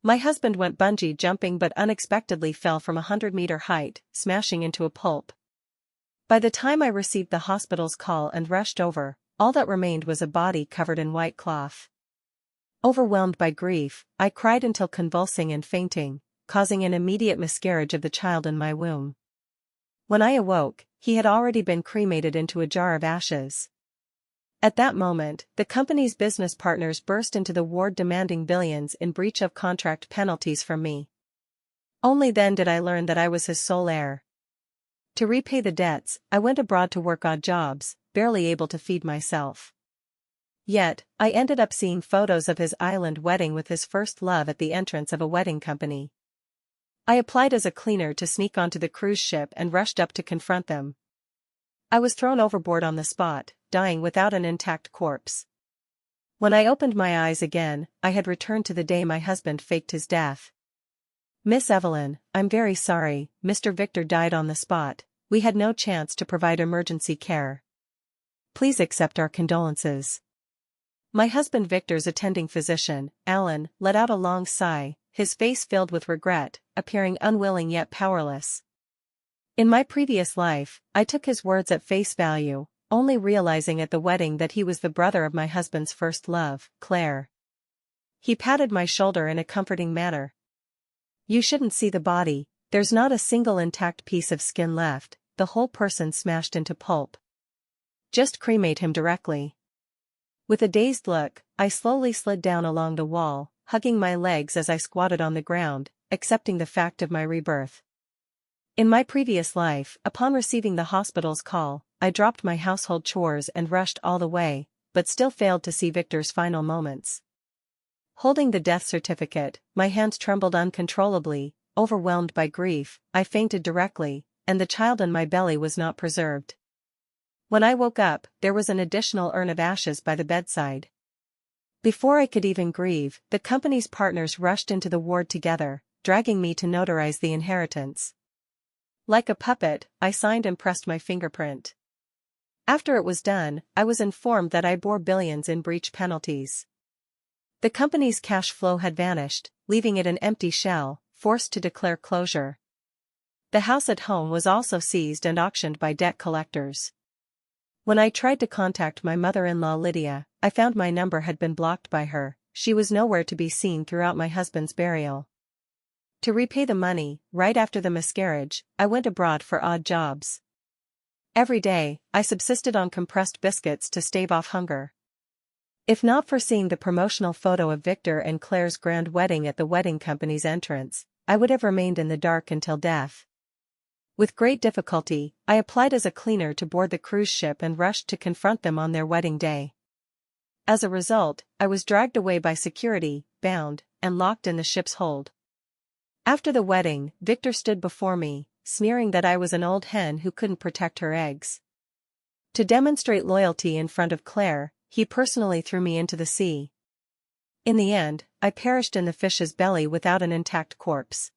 My husband went bungee jumping but unexpectedly fell from a 100-meter height, smashing into a pulp. By the time I received the hospital's call and rushed over, all that remained was a body covered in white cloth. Overwhelmed by grief, I cried until convulsing and fainting, causing an immediate miscarriage of the child in my womb. When I awoke, he had already been cremated into a jar of ashes. At that moment, the company's business partners burst into the ward demanding billions in breach of contract penalties from me. Only then did I learn that I was his sole heir. To repay the debts, I went abroad to work odd jobs, barely able to feed myself. Yet, I ended up seeing photos of his island wedding with his first love at the entrance of a wedding company. I applied as a cleaner to sneak onto the cruise ship and rushed up to confront them. I was thrown overboard on the spot, dying without an intact corpse. When I opened my eyes again, I had returned to the day my husband faked his death. "Miss Evelyn, I'm very sorry, Mr. Victor died on the spot. We had no chance to provide emergency care. Please accept our condolences." My husband Victor's attending physician, Alan, let out a long sigh, his face filled with regret, appearing unwilling yet powerless. In my previous life, I took his words at face value, only realizing at the wedding that he was the brother of my husband's first love, Claire. He patted my shoulder in a comforting manner. "You shouldn't see the body, there's not a single intact piece of skin left, the whole person smashed into pulp. Just cremate him directly." With a dazed look, I slowly slid down along the wall, hugging my legs as I squatted on the ground, accepting the fact of my rebirth. In my previous life, upon receiving the hospital's call, I dropped my household chores and rushed all the way, but still failed to see Victor's final moments. Holding the death certificate, my hands trembled uncontrollably, overwhelmed by grief, I fainted directly, and the child in my belly was not preserved. When I woke up, there was an additional urn of ashes by the bedside. Before I could even grieve, the company's partners rushed into the ward together, dragging me to notarize the inheritance. Like a puppet, I signed and pressed my fingerprint. After it was done, I was informed that I bore billions in breach penalties. The company's cash flow had vanished, leaving it an empty shell, forced to declare closure. The house at home was also seized and auctioned by debt collectors. When I tried to contact my mother-in-law Lydia, I found my number had been blocked by her. She was nowhere to be seen throughout my husband's burial. To repay the money, right after the miscarriage, I went abroad for odd jobs. Every day, I subsisted on compressed biscuits to stave off hunger. If not for seeing the promotional photo of Victor and Claire's grand wedding at the wedding company's entrance, I would have remained in the dark until death. With great difficulty, I applied as a cleaner to board the cruise ship and rushed to confront them on their wedding day. As a result, I was dragged away by security, bound, and locked in the ship's hold. After the wedding, Victor stood before me, sneering that I was an old hen who couldn't protect her eggs. To demonstrate loyalty in front of Claire, he personally threw me into the sea. In the end, I perished in the fish's belly without an intact corpse.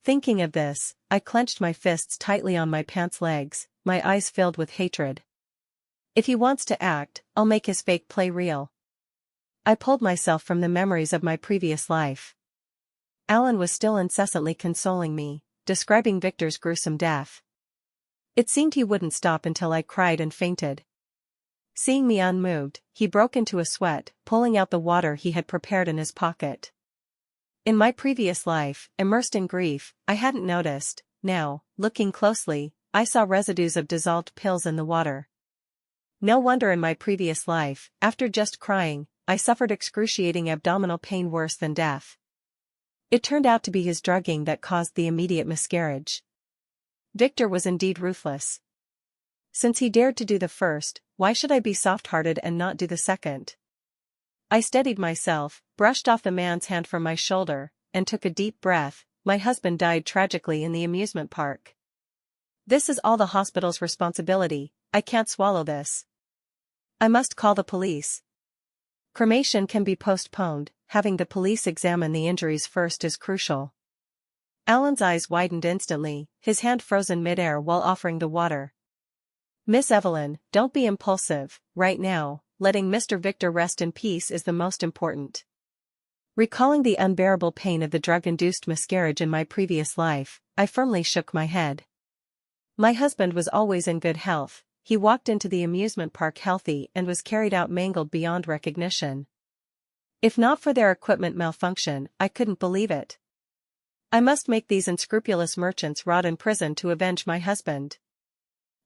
Thinking of this, I clenched my fists tightly on my pants legs, my eyes filled with hatred. If he wants to act, I'll make his fake play real. I pulled myself from the memories of my previous life. Alan was still incessantly consoling me, describing Victor's gruesome death. It seemed he wouldn't stop until I cried and fainted. Seeing me unmoved, he broke into a sweat, pulling out the water he had prepared in his pocket. In my previous life, immersed in grief, I hadn't noticed. Now, looking closely, I saw residues of dissolved pills in the water. No wonder in my previous life, after just crying, I suffered excruciating abdominal pain worse than death. It turned out to be his drugging that caused the immediate miscarriage. Victor was indeed ruthless. Since he dared to do the first, why should I be soft-hearted and not do the second? I steadied myself, brushed off the man's hand from my shoulder, and took a deep breath. My husband died tragically in the amusement park. This is all the hospital's responsibility. I can't swallow this. I must call the police. Cremation can be postponed, having the police examine the injuries first is crucial. Alan's eyes widened instantly, his hand frozen mid-air while offering the water. "Miss Evelyn, don't be impulsive. Right now, letting Mr. Victor rest in peace is the most important." Recalling the unbearable pain of the drug-induced miscarriage in my previous life, I firmly shook my head. My husband was always in good health. He walked into the amusement park healthy and was carried out mangled beyond recognition. If not for their equipment malfunction, I couldn't believe it. I must make these unscrupulous merchants rot in prison to avenge my husband.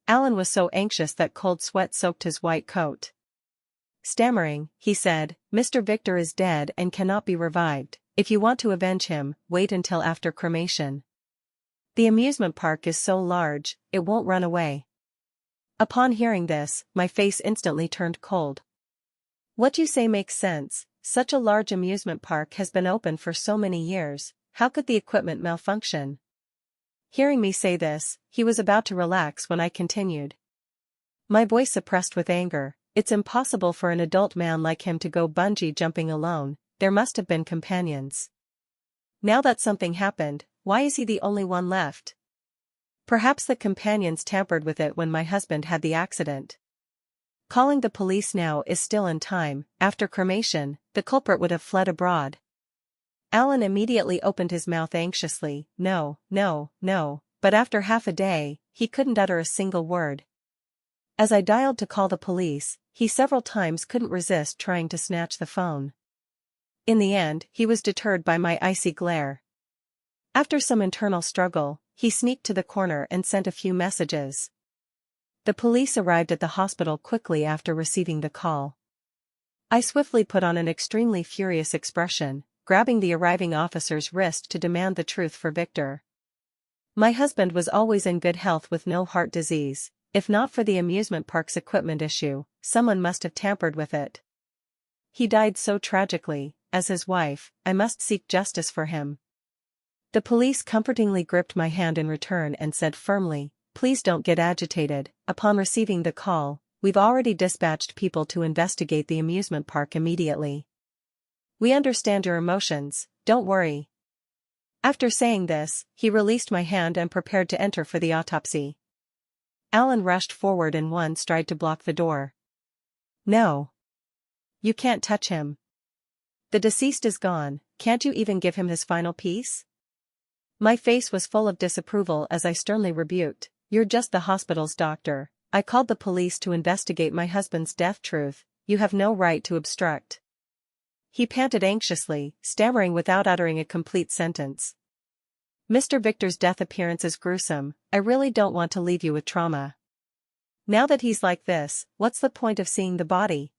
Alan was so anxious that cold sweat soaked his white coat. Stammering, he said, "Mr. Victor is dead and cannot be revived. If you want to avenge him, wait until after cremation. The amusement park is so large, it won't run away." Upon hearing this, my face instantly turned cold. What you say makes sense. Such a large amusement park has been open for so many years. How could the equipment malfunction? Hearing me say this, he was about to relax when I continued. My voice suppressed with anger. It's impossible for an adult man like him to go bungee jumping alone. There must have been companions. Now that something happened, why is he the only one left? Perhaps the companions tampered with it when my husband had the accident. Calling the police now is still in time. After cremation, the culprit would have fled abroad. Alan immediately opened his mouth anxiously. No, no, no, but after half a day, he couldn't utter a single word. As I dialed to call the police, he several times couldn't resist trying to snatch the phone. In the end, he was deterred by my icy glare. After some internal struggle, he sneaked to the corner and sent a few messages. The police arrived at the hospital quickly after receiving the call. I swiftly put on an extremely furious expression, grabbing the arriving officer's wrist to demand the truth for Victor. My husband was always in good health with no heart disease. If not for the amusement park's equipment issue, someone must have tampered with it. He died so tragically. As his wife, I must seek justice for him. The police comfortingly gripped my hand in return and said firmly, "Please don't get agitated." Upon receiving the call, "We've already dispatched people to investigate the amusement park immediately. We understand your emotions, don't worry." After saying this, he released my hand and prepared to enter for the autopsy. Alan rushed forward in one stride to block the door. "No. You can't touch him. The deceased is gone, can't you even give him his final piece?" My face was full of disapproval as I sternly rebuked, "You're just the hospital's doctor. I called the police to investigate my husband's death. Truth, you have no right to obstruct." He panted anxiously, stammering without uttering a complete sentence. "Mr. Victor's death appearance is gruesome. I really don't want to leave you with trauma. Now that he's like this, what's the point of seeing the body?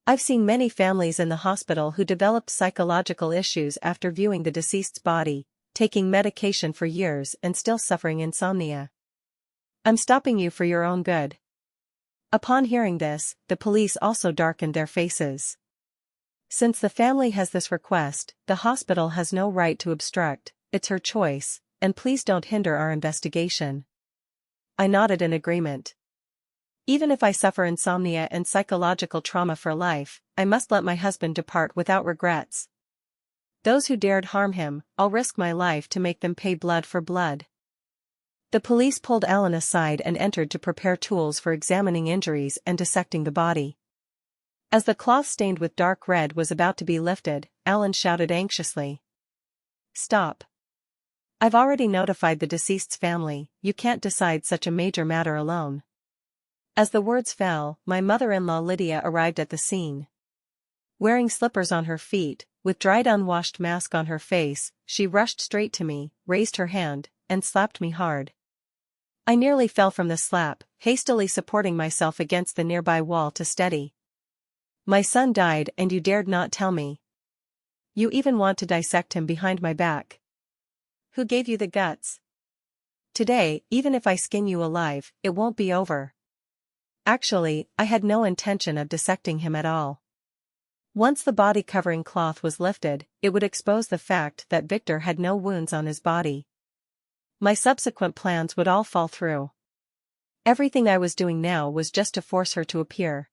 I've seen many families in the hospital who developed psychological issues after viewing the deceased's body, taking medication for years and still suffering insomnia. I'm stopping you for your own good." Upon hearing this, the police also darkened their faces. "Since the family has this request, the hospital has no right to obstruct. It's her choice, and please don't hinder our investigation." I nodded in agreement. Even if I suffer insomnia and psychological trauma for life, I must let my husband depart without regrets. Those who dared harm him, I'll risk my life to make them pay blood for blood. The police pulled Alan aside and entered to prepare tools for examining injuries and dissecting the body. As the cloth stained with dark red was about to be lifted, Alan shouted anxiously, "Stop. I've already notified the deceased's family. You can't decide such a major matter alone." As the words fell, my mother-in-law Lydia arrived at the scene. Wearing slippers on her feet, with dried unwashed mask on her face, she rushed straight to me, raised her hand, and slapped me hard. I nearly fell from the slap, hastily supporting myself against the nearby wall to steady. "My son died and you dared not tell me. You even want to dissect him behind my back. Who gave you the guts? Today, even if I skin you alive, it won't be over." Actually, I had no intention of dissecting him at all. Once the body-covering cloth was lifted, it would expose the fact that Victor had no wounds on his body. My subsequent plans would all fall through. Everything I was doing now was just to force her to appear.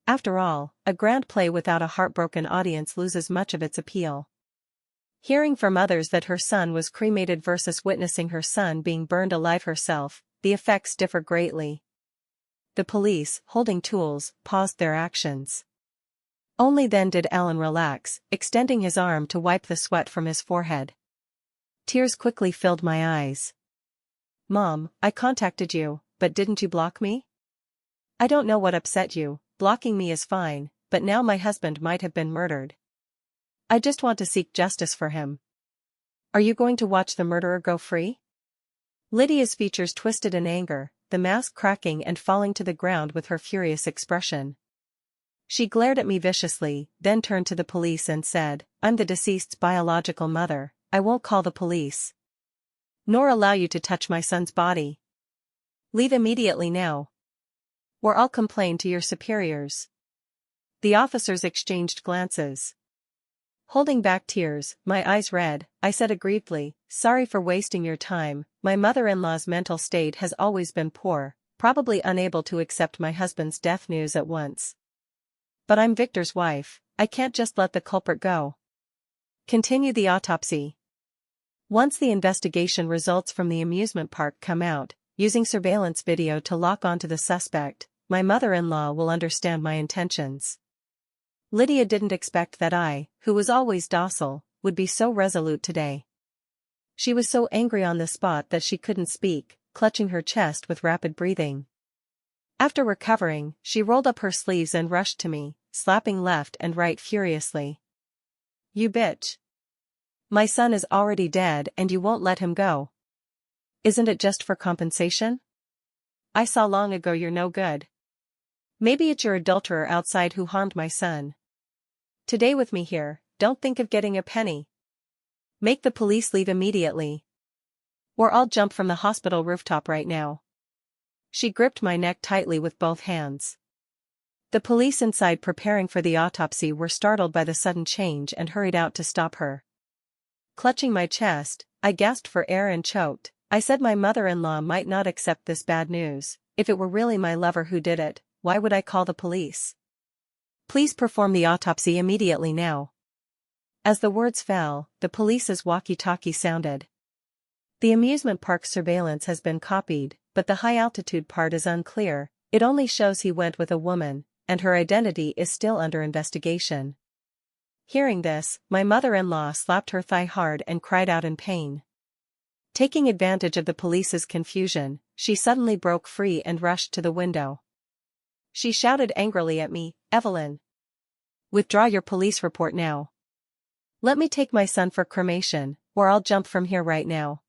After all, a grand play without a heartbroken audience loses much of its appeal. Hearing from others that her son was cremated versus witnessing her son being burned alive herself, the effects differ greatly. The police, holding tools, paused their actions. Only then did Alan relax, extending his arm to wipe the sweat from his forehead. Tears quickly filled my eyes. Mom, I contacted you, but didn't you block me? I don't know what upset you, blocking me is fine, but now my husband might have been murdered. I just want to seek justice for him. Are you going to watch the murderer go free? Lydia's features twisted in anger, the mask cracking and falling to the ground with her furious expression. She glared at me viciously, then turned to the police and said, I'm the deceased's biological mother, I won't call the police. Nor allow you to touch my son's body. Leave immediately now. Or I'll complain to your superiors. The officers exchanged glances. Holding back tears, my eyes red, I said aggrievedly, sorry for wasting your time, my mother-in-law's mental state has always been poor, probably unable to accept my husband's death news at once. But I'm Victor's wife, I can't just let the culprit go. Continue the autopsy. Once the investigation results from the amusement park come out, using surveillance video to lock onto the suspect, my mother-in-law will understand my intentions. Lydia didn't expect that I, who was always docile, would be so resolute today. She was so angry on the spot that she couldn't speak, clutching her chest with rapid breathing. After recovering, she rolled up her sleeves and rushed to me, slapping left and right furiously. You bitch. My son is already dead and you won't let him go. Isn't it just for compensation? I saw long ago you're no good. Maybe it's your adulterer outside who harmed my son. Today with me here, don't think of getting a penny. Make the police leave immediately. Or I'll jump from the hospital rooftop right now. She gripped my neck tightly with both hands. The police inside preparing for the autopsy were startled by the sudden change and hurried out to stop her. Clutching my chest, I gasped for air and choked. I said my mother-in-law might not accept this bad news. If it were really my lover who did it, why would I call the police? Please perform the autopsy immediately now. As the words fell, the police's walkie-talkie sounded. The amusement park surveillance has been copied, but the high-altitude part is unclear, it only shows he went with a woman, and her identity is still under investigation. Hearing this, my mother-in-law slapped her thigh hard and cried out in pain. Taking advantage of the police's confusion, she suddenly broke free and rushed to the window. She shouted angrily at me, Evelyn. Withdraw your police report now. Let me take my son for cremation, or I'll jump from here right now.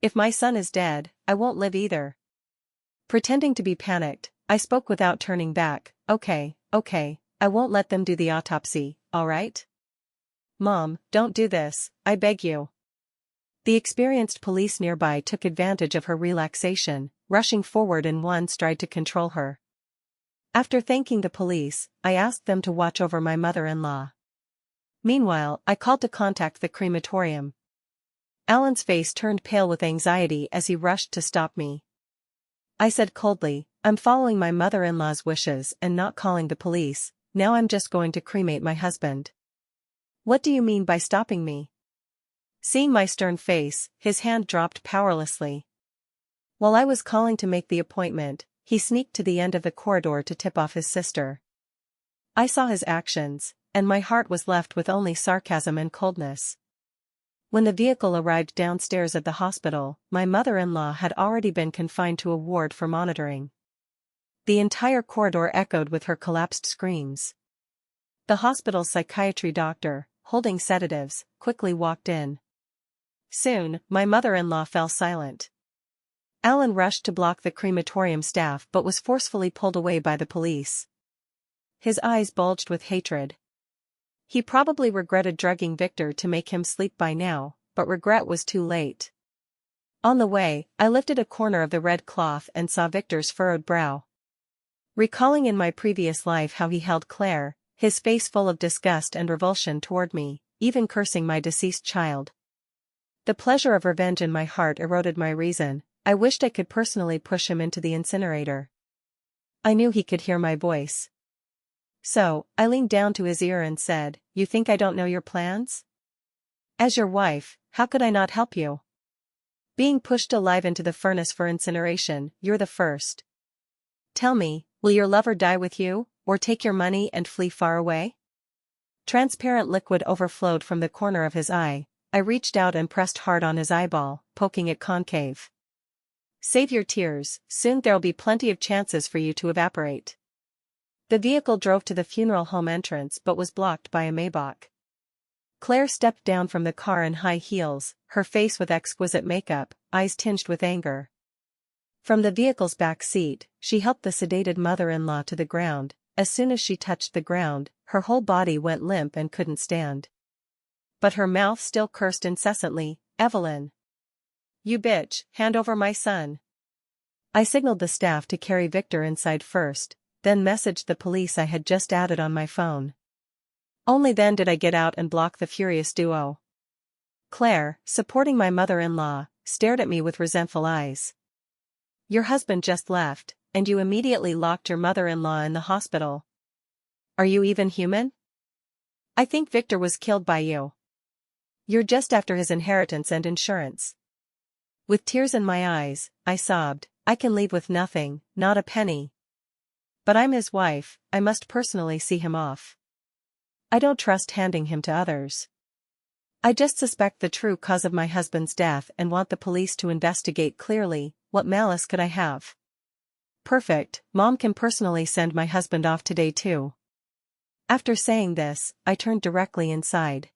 If my son is dead, I won't live either. Pretending to be panicked, I spoke without turning back, okay, I won't let them do the autopsy, alright? Mom, don't do this, I beg you. The experienced police nearby took advantage of her relaxation, rushing forward in one stride to control her. After thanking the police, I asked them to watch over my mother-in-law. Meanwhile, I called to contact the crematorium. Alan's face turned pale with anxiety as he rushed to stop me. I said coldly, I'm following my mother-in-law's wishes and not calling the police, now I'm just going to cremate my husband. What do you mean by stopping me? Seeing my stern face, his hand dropped powerlessly. While I was calling to make the appointment, he sneaked to the end of the corridor to tip off his sister. I saw his actions, and my heart was left with only sarcasm and coldness. When the vehicle arrived downstairs at the hospital, my mother-in-law had already been confined to a ward for monitoring. The entire corridor echoed with her collapsed screams. The hospital's psychiatry doctor, holding sedatives, quickly walked in. Soon, my mother-in-law fell silent. Alan rushed to block the crematorium staff but was forcefully pulled away by the police. His eyes bulged with hatred. He probably regretted drugging Victor to make him sleep by now, but regret was too late. On the way, I lifted a corner of the red cloth and saw Victor's furrowed brow. Recalling in my previous life how he held Claire, his face full of disgust and revulsion toward me, even cursing my deceased child. The pleasure of revenge in my heart eroded my reason. I wished I could personally push him into the incinerator. I knew he could hear my voice. So, I leaned down to his ear and said, You think I don't know your plans? As your wife, how could I not help you? Being pushed alive into the furnace for incineration, you're the first. Tell me, will your lover die with you, or take your money and flee far away? Transparent liquid overflowed from the corner of his eye. I reached out and pressed hard on his eyeball, poking it concave. Save your tears, soon there'll be plenty of chances for you to evaporate. The vehicle drove to the funeral home entrance but was blocked by a Maybach. Claire stepped down from the car in high heels, her face with exquisite makeup, eyes tinged with anger. From the vehicle's back seat, she helped the sedated mother-in-law to the ground. As soon as she touched the ground, her whole body went limp and couldn't stand. But her mouth still cursed incessantly, "Evelyn! You bitch, hand over my son." I signaled the staff to carry Victor inside first, then messaged the police I had just added on my phone. Only then did I get out and block the furious duo. Claire, supporting my mother-in-law, stared at me with resentful eyes. Your husband just left, and you immediately locked your mother-in-law in the hospital. Are you even human? I think Victor was killed by you. You're just after his inheritance and insurance. With tears in my eyes, I sobbed, I can leave with nothing, not a penny. But I'm his wife, I must personally see him off. I don't trust handing him to others. I just suspect the true cause of my husband's death and want the police to investigate clearly. What malice could I have? Perfect, Mom can personally send my husband off today too. After saying this, I turned directly inside.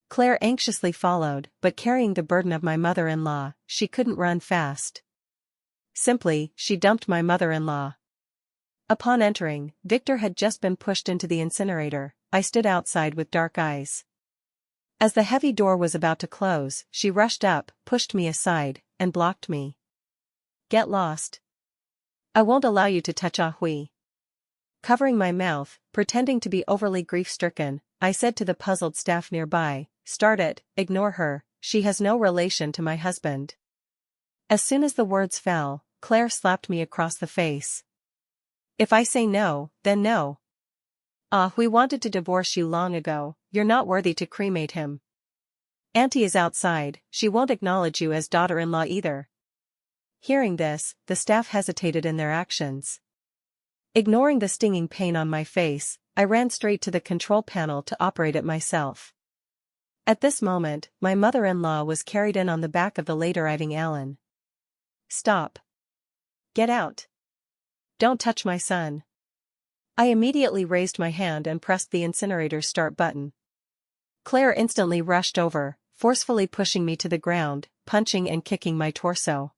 Claire anxiously followed, but carrying the burden of my mother-in-law, she couldn't run fast. Simply, she dumped my mother-in-law. Upon entering, Victor had just been pushed into the incinerator. I stood outside with dark eyes. As the heavy door was about to close, she rushed up, pushed me aside, and blocked me. Get lost. I won't allow you to touch Ahui. Covering my mouth, pretending to be overly grief-stricken, I said to the puzzled staff nearby, "Start it, ignore her, she has no relation to my husband." As soon as the words fell, Claire slapped me across the face. If I say no, then no. We wanted to divorce you long ago, you're not worthy to cremate him. Auntie is outside, she won't acknowledge you as daughter-in-law either. Hearing this, the staff hesitated in their actions. Ignoring the stinging pain on my face, I ran straight to the control panel to operate it myself. At this moment, my mother-in-law was carried in on the back of the late-arriving Alan. Stop. Get out. Don't touch my son. I immediately raised my hand and pressed the incinerator's start button. Claire instantly rushed over, forcefully pushing me to the ground, punching and kicking my torso.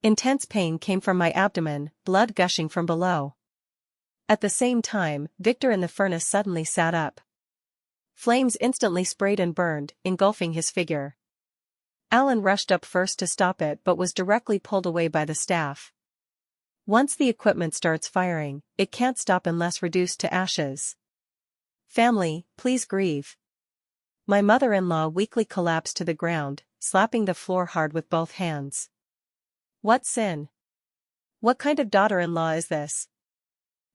Intense pain came from my abdomen, blood gushing from below. At the same time, Victor in the furnace suddenly sat up. Flames instantly sprayed and burned, engulfing his figure. Alan rushed up first to stop it but was directly pulled away by the staff. Once the equipment starts firing, it can't stop unless reduced to ashes. Family, please grieve. My mother-in-law weakly collapsed to the ground, slapping the floor hard with both hands. What sin? What kind of daughter-in-law is this?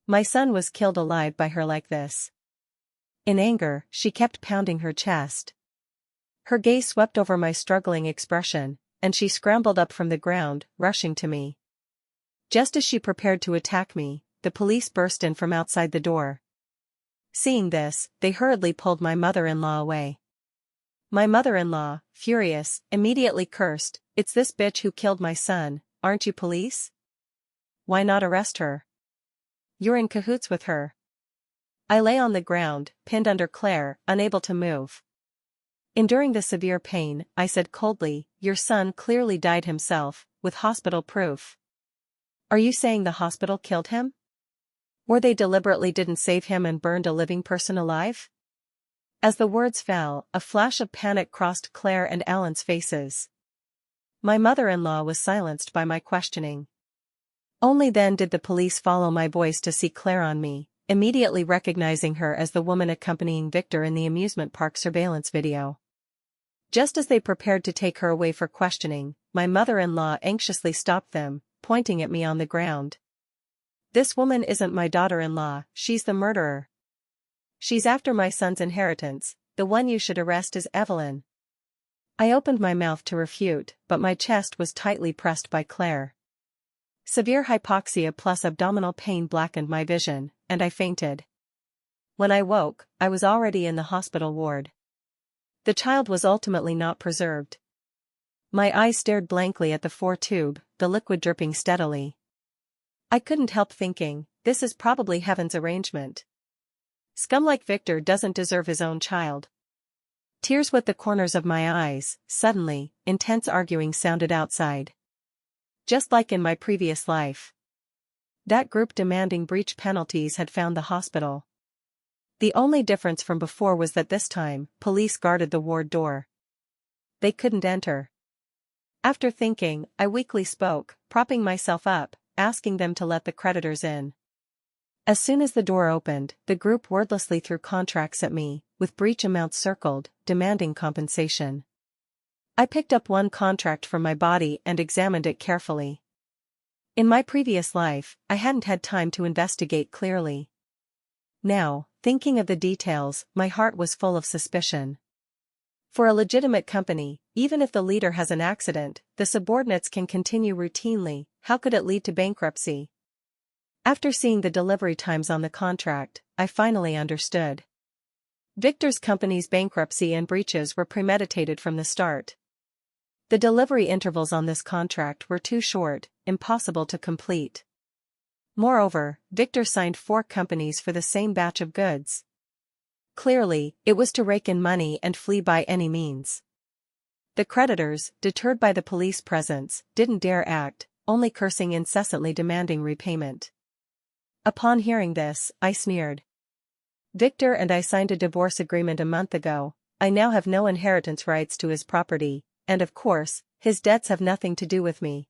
My son was killed alive by her like this. In anger, she kept pounding her chest. Her gaze swept over my struggling expression, and she scrambled up from the ground, rushing to me. Just as she prepared to attack me, the police burst in from outside the door. Seeing this, they hurriedly pulled my mother-in-law away. My mother-in-law, furious, immediately cursed, "It's this bitch who killed my son, aren't you police? Why not arrest her? You're in cahoots with her." I lay on the ground, pinned under Claire, unable to move. Enduring the severe pain, I said coldly, "Your son clearly died himself, with hospital proof. Are you saying the hospital killed him? Or they deliberately didn't save him and burned a living person alive?" As the words fell, a flash of panic crossed Claire and Alan's faces. My mother-in-law was silenced by my questioning. Only then did the police follow my voice to see Claire on me, immediately recognizing her as the woman accompanying Victor in the amusement park surveillance video. Just as they prepared to take her away for questioning, my mother-in-law anxiously stopped them, pointing at me on the ground. "This woman isn't my daughter-in-law, she's the murderer. She's after my son's inheritance, the one you should arrest is Evelyn." I opened my mouth to refute, but my chest was tightly pressed by Claire. Severe hypoxia plus abdominal pain blackened my vision, and I fainted. When I woke, I was already in the hospital ward. The child was ultimately not preserved. My eyes stared blankly at the four-tube, the liquid dripping steadily. I couldn't help thinking, this is probably heaven's arrangement. Scum like Victor doesn't deserve his own child. Tears wet the corners of my eyes. Suddenly, intense arguing sounded outside. Just like in my previous life. That group demanding breach penalties had found the hospital. The only difference from before was that this time, police guarded the ward door. They couldn't enter. After thinking, I weakly spoke, propping myself up, asking them to let the creditors in. As soon as the door opened, the group wordlessly threw contracts at me, with breach amounts circled, demanding compensation. I picked up one contract from my body and examined it carefully. In my previous life, I hadn't had time to investigate clearly. Now, thinking of the details, my heart was full of suspicion. For a legitimate company, even if the leader has an accident, the subordinates can continue routinely. How could it lead to bankruptcy? After seeing the delivery times on the contract, I finally understood. Victor's company's bankruptcy and breaches were premeditated from the start. The delivery intervals on this contract were too short, impossible to complete. Moreover, Victor signed 4 companies for the same batch of goods. Clearly, it was to rake in money and flee by any means. The creditors, deterred by the police presence, didn't dare act, only cursing incessantly demanding repayment. Upon hearing this, I sneered. Victor and I signed a divorce agreement a month ago. I now have no inheritance rights to his property, and of course, his debts have nothing to do with me.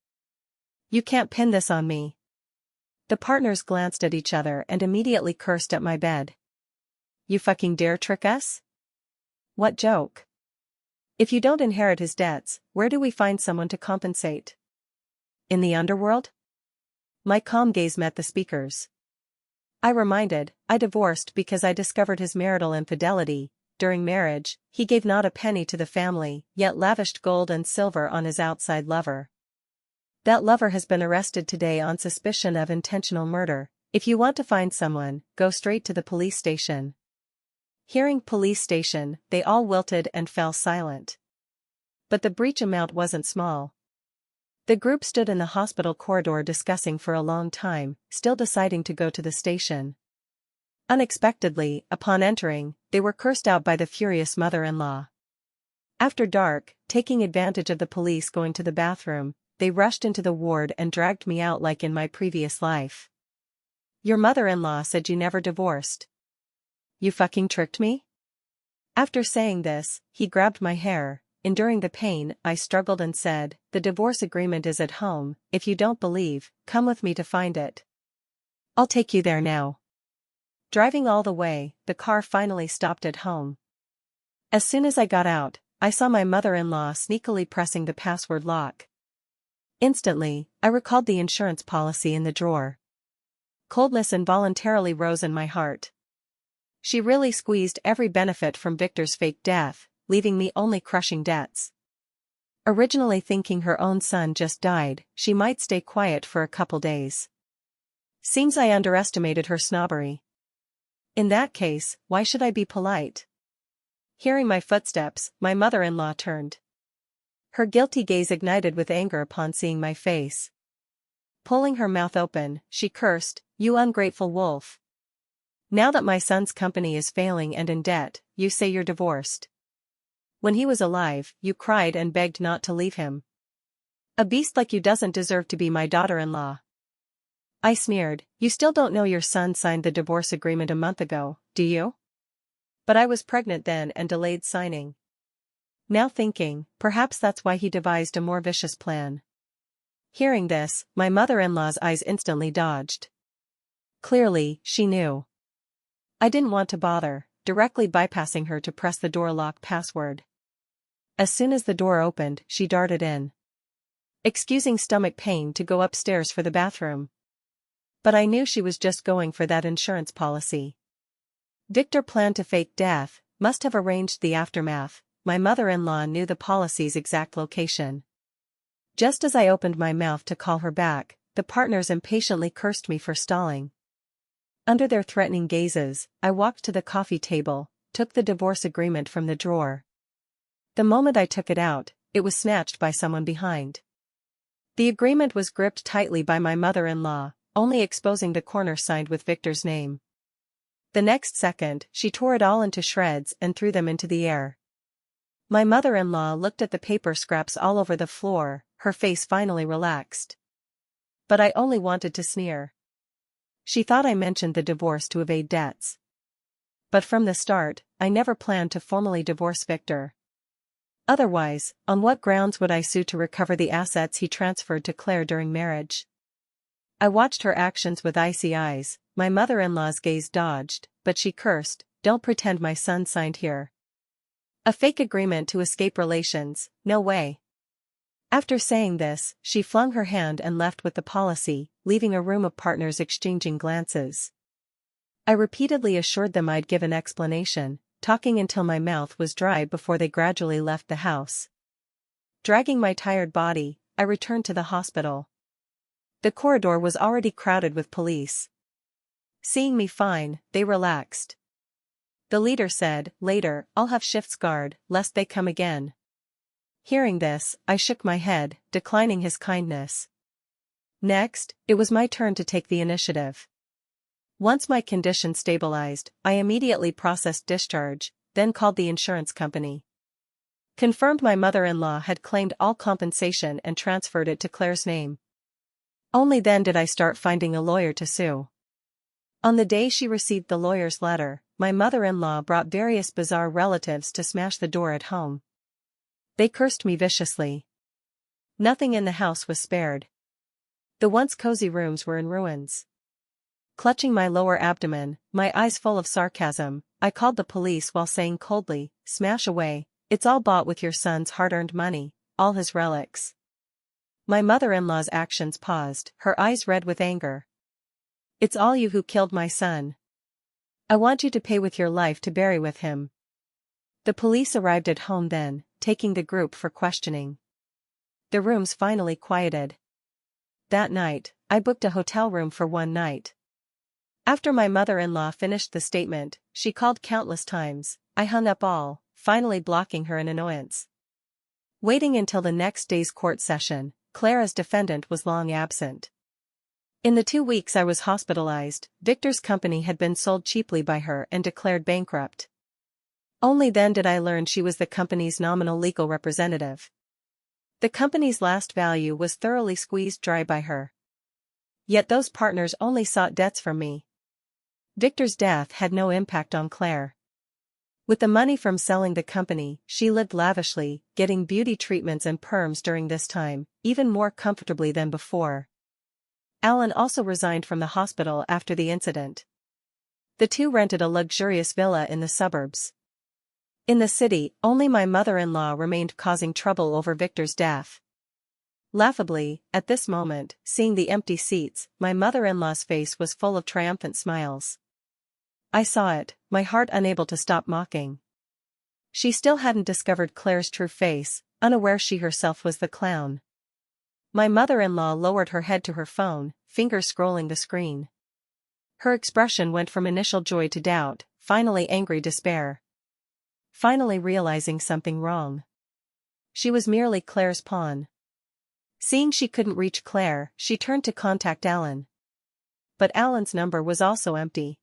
You can't pin this on me. The partners glanced at each other and immediately cursed at my bed. You fucking dare trick us? What joke? If you don't inherit his debts, where do we find someone to compensate? In the underworld? My calm gaze met the speaker's. I reminded, I divorced because I discovered his marital infidelity. During marriage, he gave not a penny to the family, yet lavished gold and silver on his outside lover. That lover has been arrested today on suspicion of intentional murder. If you want to find someone, go straight to the police station. Hearing police station, they all wilted and fell silent. But the breach amount wasn't small. The group stood in the hospital corridor discussing for a long time, still deciding to go to the station. Unexpectedly, upon entering, they were cursed out by the furious mother-in-law. After dark, taking advantage of the police going to the bathroom, they rushed into the ward and dragged me out like in my previous life. Your mother-in-law said you never divorced. You fucking tricked me? After saying this, he grabbed my hair. Enduring the pain, I struggled and said, the divorce agreement is at home. If you don't believe, come with me to find it. I'll take you there now. Driving all the way, the car finally stopped at home. As soon as I got out, I saw my mother-in-law sneakily pressing the password lock. Instantly, I recalled the insurance policy in the drawer. Coldness involuntarily rose in my heart. She really squeezed every benefit from Victor's fake death, leaving me only crushing debts. Originally thinking her own son just died, she might stay quiet for a couple days. Seems I underestimated her snobbery. In that case, why should I be polite? Hearing my footsteps, my mother-in-law turned. Her guilty gaze ignited with anger upon seeing my face. Pulling her mouth open, she cursed, "You ungrateful wolf. Now that my son's company is failing and in debt, you say you're divorced. When he was alive, you cried and begged not to leave him. A beast like you doesn't deserve to be my daughter-in-law." I sneered, "You still don't know your son signed the divorce agreement a month ago, do you?" But I was pregnant then and delayed signing. Now thinking, perhaps that's why he devised a more vicious plan. Hearing this, my mother-in-law's eyes instantly dodged. Clearly, she knew. I didn't want to bother, directly bypassing her to press the door lock password. As soon as the door opened, she darted in. Excusing stomach pain to go upstairs for the bathroom. But I knew she was just going for that insurance policy. Victor planned to fake death, must have arranged the aftermath. My mother-in-law knew the policy's exact location. Just as I opened my mouth to call her back, the partners impatiently cursed me for stalling. Under their threatening gazes, I walked to the coffee table, took the divorce agreement from the drawer. The moment I took it out, it was snatched by someone behind. The agreement was gripped tightly by my mother-in-law, only exposing the corner signed with Victor's name. The next second, she tore it all into shreds and threw them into the air. My mother-in-law looked at the paper scraps all over the floor, her face finally relaxed. But I only wanted to sneer. She thought I mentioned the divorce to evade debts. But from the start, I never planned to formally divorce Victor. Otherwise, on what grounds would I sue to recover the assets he transferred to Claire during marriage? I watched her actions with icy eyes. My mother-in-law's gaze dodged, but she cursed, "Don't pretend my son signed here. A fake agreement to escape relations, no way." After saying this, she flung her hand and left with the policy, leaving a room of partners exchanging glances. I repeatedly assured them I'd give an explanation, talking until my mouth was dry before they gradually left the house. Dragging my tired body, I returned to the hospital. The corridor was already crowded with police. Seeing me fine, they relaxed. The leader said, "Later, I'll have shifts guard, lest they come again." Hearing this, I shook my head, declining his kindness. Next, it was my turn to take the initiative. Once my condition stabilized, I immediately processed discharge, then called the insurance company. Confirmed my mother-in-law had claimed all compensation and transferred it to Claire's name. Only then did I start finding a lawyer to sue. On the day she received the lawyer's letter, my mother-in-law brought various bizarre relatives to smash the door at home. They cursed me viciously. Nothing in the house was spared. The once cozy rooms were in ruins. Clutching my lower abdomen, my eyes full of sarcasm, I called the police while saying coldly, "Smash away, it's all bought with your son's hard-earned money, all his relics." My mother-in-law's actions paused, her eyes red with anger. "It's all you who killed my son. I want you to pay with your life to bury with him." The police arrived at home then, taking the group for questioning. The rooms finally quieted. That night, I booked a hotel room for one night. After my mother-in-law finished the statement, she called countless times. I hung up all, finally blocking her in annoyance. Waiting until the next day's court session, Claire as defendant was long absent. In the 2 weeks I was hospitalized, Victor's company had been sold cheaply by her and declared bankrupt. Only then did I learn she was the company's nominal legal representative. The company's last value was thoroughly squeezed dry by her. Yet those partners only sought debts from me. Victor's death had no impact on Claire. With the money from selling the company, she lived lavishly, getting beauty treatments and perms during this time, even more comfortably than before. Alan also resigned from the hospital after the incident. The two rented a luxurious villa in the suburbs. In the city, only my mother-in-law remained causing trouble over Victor's death. Laughably, at this moment, seeing the empty seats, my mother-in-law's face was full of triumphant smiles. I saw it, my heart unable to stop mocking. She still hadn't discovered Claire's true face, unaware she herself was the clown. My mother-in-law lowered her head to her phone, fingers scrolling the screen. Her expression went from initial joy to doubt, finally angry despair. Finally realizing something wrong. She was merely Claire's pawn. Seeing she couldn't reach Claire, she turned to contact Alan. But Alan's number was also empty.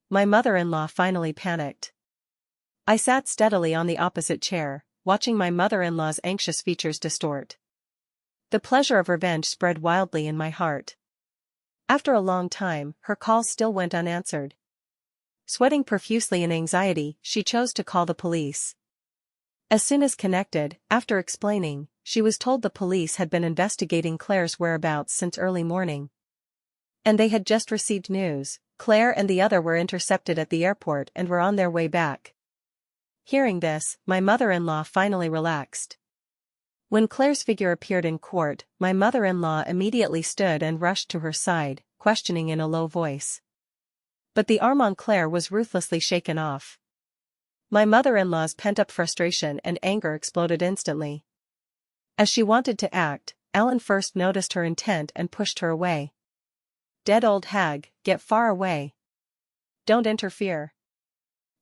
My mother-in-law finally panicked. I sat steadily on the opposite chair, watching my mother-in-law's anxious features distort. The pleasure of revenge spread wildly in my heart. After a long time, her calls still went unanswered. Sweating profusely in anxiety, she chose to call the police. As soon as connected, after explaining, she was told the police had been investigating Claire's whereabouts since early morning. And they had just received news. Claire and the other were intercepted at the airport and were on their way back. Hearing this, my mother-in-law finally relaxed. When Claire's figure appeared in court, my mother-in-law immediately stood and rushed to her side, questioning in a low voice. But the arm on Claire was ruthlessly shaken off. My mother-in-law's pent-up frustration and anger exploded instantly. As she wanted to act, Alan first noticed her intent and pushed her away. Dead old hag, get far away. Don't interfere.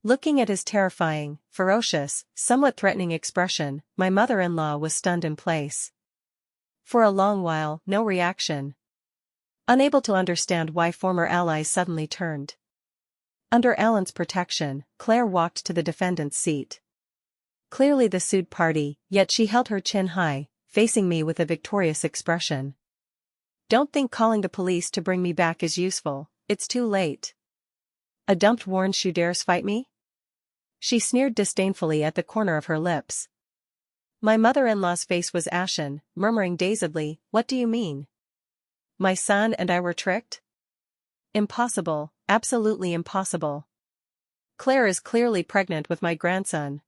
Looking at his terrifying, ferocious, somewhat threatening expression, my mother-in-law was stunned in place. For a long while, no reaction. Unable to understand why former allies suddenly turned. Under Alan's protection, Claire walked to the defendant's seat. Clearly the sued party, yet she held her chin high, facing me with a victorious expression. Don't think calling the police to bring me back is useful, it's too late. A dumped warns she dares fight me? She sneered disdainfully at the corner of her lips. My mother-in-law's face was ashen, murmuring dazedly, what do you mean? My son and I were tricked? Impossible, absolutely impossible. Claire is clearly pregnant with my grandson.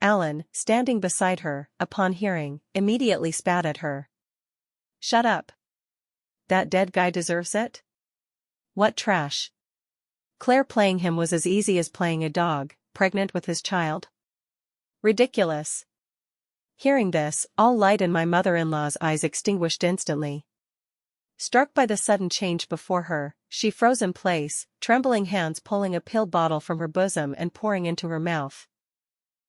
Alan, standing beside her, upon hearing, immediately spat at her. Shut up. That dead guy deserves it? What trash. Claire playing him was as easy as playing a dog, pregnant with his child. Ridiculous. Hearing this, all light in my mother-in-law's eyes extinguished instantly. Struck by the sudden change before her, she froze in place, trembling hands pulling a pill bottle from her bosom and pouring into her mouth.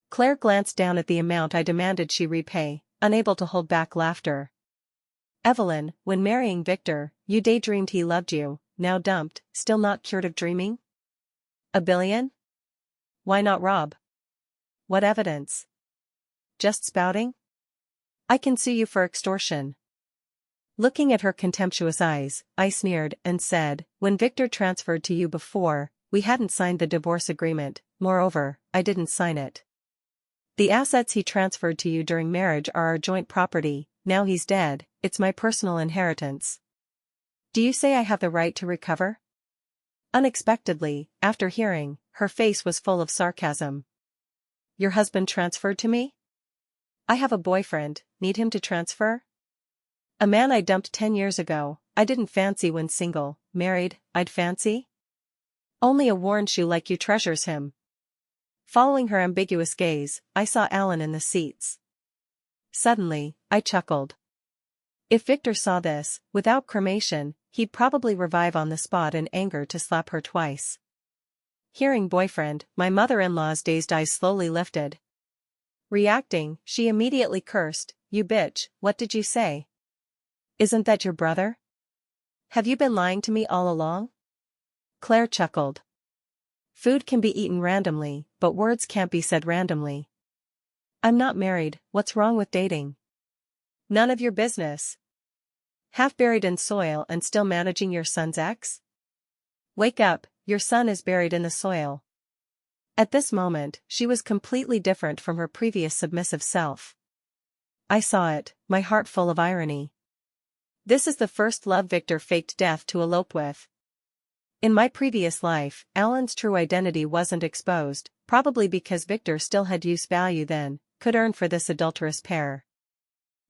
Claire glanced down at the amount I demanded she repay, unable to hold back laughter. Evelyn, when marrying Victor, you daydreamed he loved you, now dumped, still not cured of dreaming? $1 billion? Why not rob? What evidence? Just spouting? I can sue you for extortion. Looking at her contemptuous eyes, I sneered and said, when Victor transferred to you before, we hadn't signed the divorce agreement, moreover, I didn't sign it. The assets he transferred to you during marriage are our joint property, now he's dead, it's my personal inheritance. Do you say I have the right to recover? Unexpectedly, after hearing, her face was full of sarcasm. Your husband transferred to me? I have a boyfriend, need him to transfer? A man I dumped 10 years ago, I didn't fancy when single, married, I'd fancy? Only a worn shoe like you treasures him. Following her ambiguous gaze, I saw Alan in the seats. Suddenly, I chuckled. If Victor saw this, without cremation, he'd probably revive on the spot in anger to slap her twice. Hearing boyfriend, my mother-in-law's dazed eyes slowly lifted. Reacting, she immediately cursed, you bitch, what did you say? Isn't that your brother? Have you been lying to me all along? Claire chuckled. Food can be eaten randomly, but words can't be said randomly. I'm not married, what's wrong with dating? None of your business. Half buried in soil and still managing your son's ex? Wake up, your son is buried in the soil. At this moment, she was completely different from her previous submissive self. I saw it, my heart full of irony. This is the first love Victor faked death to elope with. In my previous life, Alan's true identity wasn't exposed, probably because Victor still had use value then, could earn for this adulterous pair.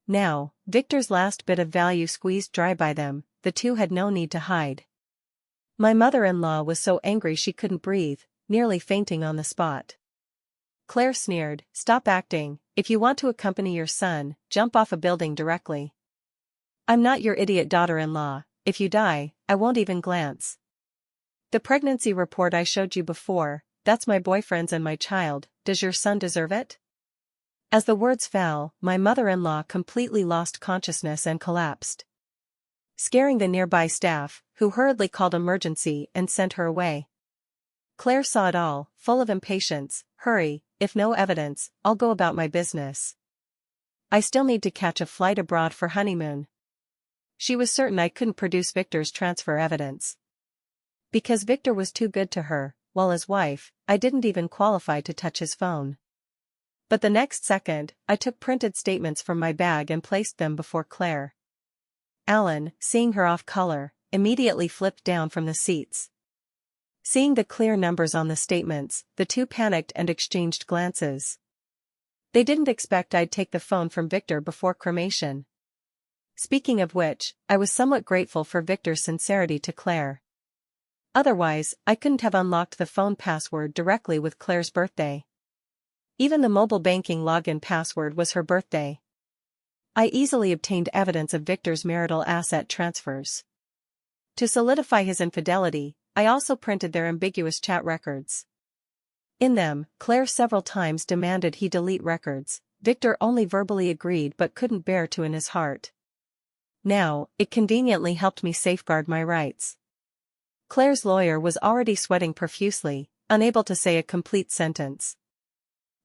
Now, Victor's last bit of value squeezed dry by them, the two had no need to hide. My mother-in-law was so angry she couldn't breathe, nearly fainting on the spot. Claire sneered, stop acting, if you want to accompany your son, jump off a building directly. I'm not your idiot daughter-in-law, if you die, I won't even glance. The pregnancy report I showed you before, that's my boyfriend's and my child, does your son deserve it? As the words fell, my mother-in-law completely lost consciousness and collapsed, scaring the nearby staff, who hurriedly called emergency and sent her away. Claire saw it all, full of impatience, hurry, if no evidence, I'll go about my business. I still need to catch a flight abroad for honeymoon. She was certain I couldn't produce Victor's transfer evidence. Because Victor was too good to her, while as wife, I didn't even qualify to touch his phone. But the next second, I took printed statements from my bag and placed them before Claire. Alan, seeing her off color, immediately flipped down from the seats. Seeing the clear numbers on the statements, the two panicked and exchanged glances. They didn't expect I'd take the phone from Victor before cremation. Speaking of which, I was somewhat grateful for Victor's sincerity to Claire. Otherwise, I couldn't have unlocked the phone password directly with Claire's birthday. Even the mobile banking login password was her birthday. I easily obtained evidence of Victor's marital asset transfers. To solidify his infidelity, I also printed their ambiguous chat records. In them, Claire several times demanded he delete records. Victor only verbally agreed but couldn't bear to in his heart. Now, it conveniently helped me safeguard my rights. Claire's lawyer was already sweating profusely, unable to say a complete sentence.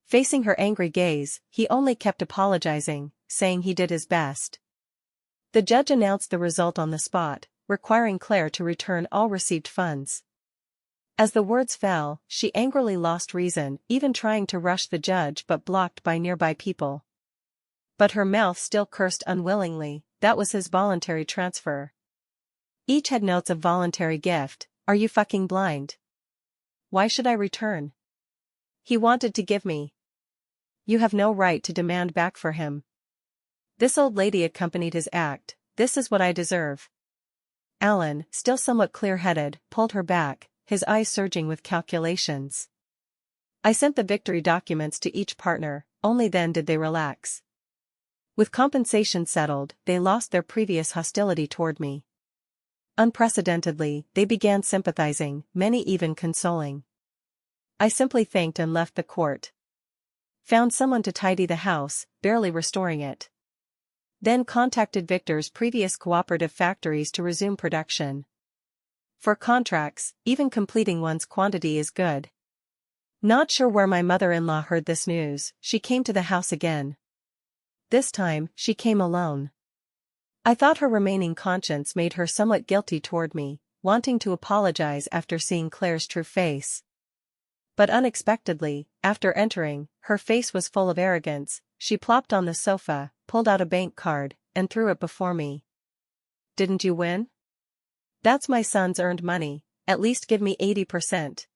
Facing her angry gaze, he only kept apologizing, saying he did his best. The judge announced the result on the spot, requiring Claire to return all received funds. As the words fell, she angrily lost reason, even trying to rush the judge but blocked by nearby people. But her mouth still cursed unwillingly. That was his voluntary transfer. Each had notes of voluntary gift. Are you fucking blind? Why should I return? He wanted to give me. You have no right to demand back for him. This old lady accompanied his act. This is what I deserve. Alan, still somewhat clear-headed, pulled her back, his eyes surging with calculations. I sent the victory documents to each partner, only then did they relax. With compensation settled, they lost their previous hostility toward me. Unprecedentedly, they began sympathizing, many even consoling. I simply thanked and left the court. Found someone to tidy the house, barely restoring it. Then contacted Victor's previous cooperative factories to resume production. For contracts, even completing one's quantity is good. Not sure where my mother-in-law heard this news, she came to the house again. This time, she came alone. I thought her remaining conscience made her somewhat guilty toward me, wanting to apologize after seeing Claire's true face. But unexpectedly, after entering, her face was full of arrogance. She plopped on the sofa, pulled out a bank card, and threw it before me. Didn't you win? That's my son's earned money, at least give me 80%.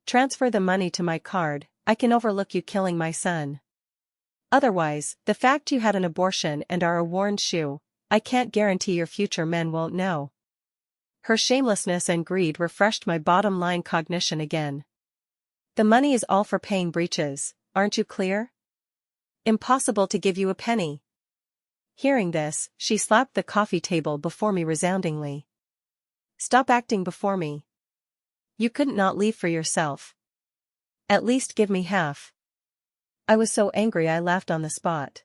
Transfer the money to my card, I can overlook you killing my son. Otherwise, the fact you had an abortion and are a worn shoe, I can't guarantee your future men won't know. Her shamelessness and greed refreshed my bottom-line cognition again. The money is all for paying breaches, aren't you clear? Impossible to give you a penny. Hearing this, she slapped the coffee table before me resoundingly. Stop acting before me. You couldn't not leave for yourself. At least give me half. I was so angry I laughed on the spot.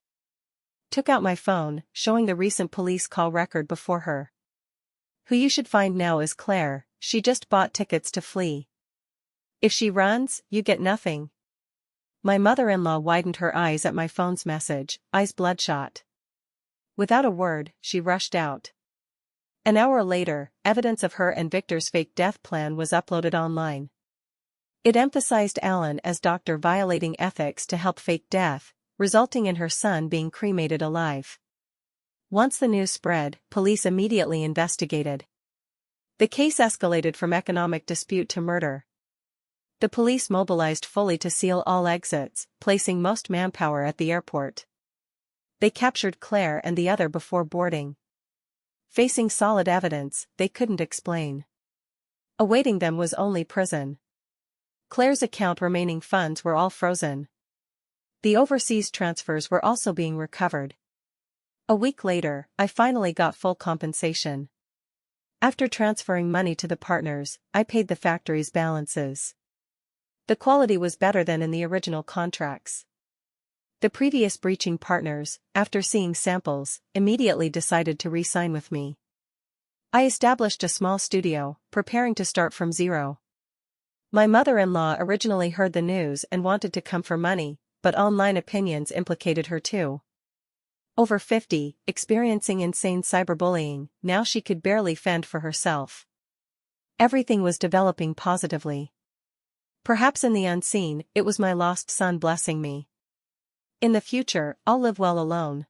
Took out my phone, showing the recent police call record before her. Who you should find now is Claire, she just bought tickets to flee. If she runs, you get nothing. My mother-in-law widened her eyes at my phone's message, eyes bloodshot. Without a word, she rushed out. An hour later, evidence of her and Victor's fake death plan was uploaded online. It emphasized Alan as doctor violating ethics to help fake death, resulting in her son being cremated alive. Once the news spread, police immediately investigated. The case escalated from economic dispute to murder. The police mobilized fully to seal all exits, placing most manpower at the airport. They captured Claire and the other before boarding. Facing solid evidence, they couldn't explain. Awaiting them was only prison. Claire's account remaining funds were all frozen. The overseas transfers were also being recovered. A week later, I finally got full compensation. After transferring money to the partners, I paid the factory's balances. The quality was better than in the original contracts. The previous breaching partners, after seeing samples, immediately decided to re-sign with me. I established a small studio, preparing to start from zero. My mother-in-law originally heard the news and wanted to come for money, but online opinions implicated her too. Over 50, experiencing insane cyberbullying, now she could barely fend for herself. Everything was developing positively. Perhaps in the unseen, it was my lost son blessing me. In the future, I'll live well alone.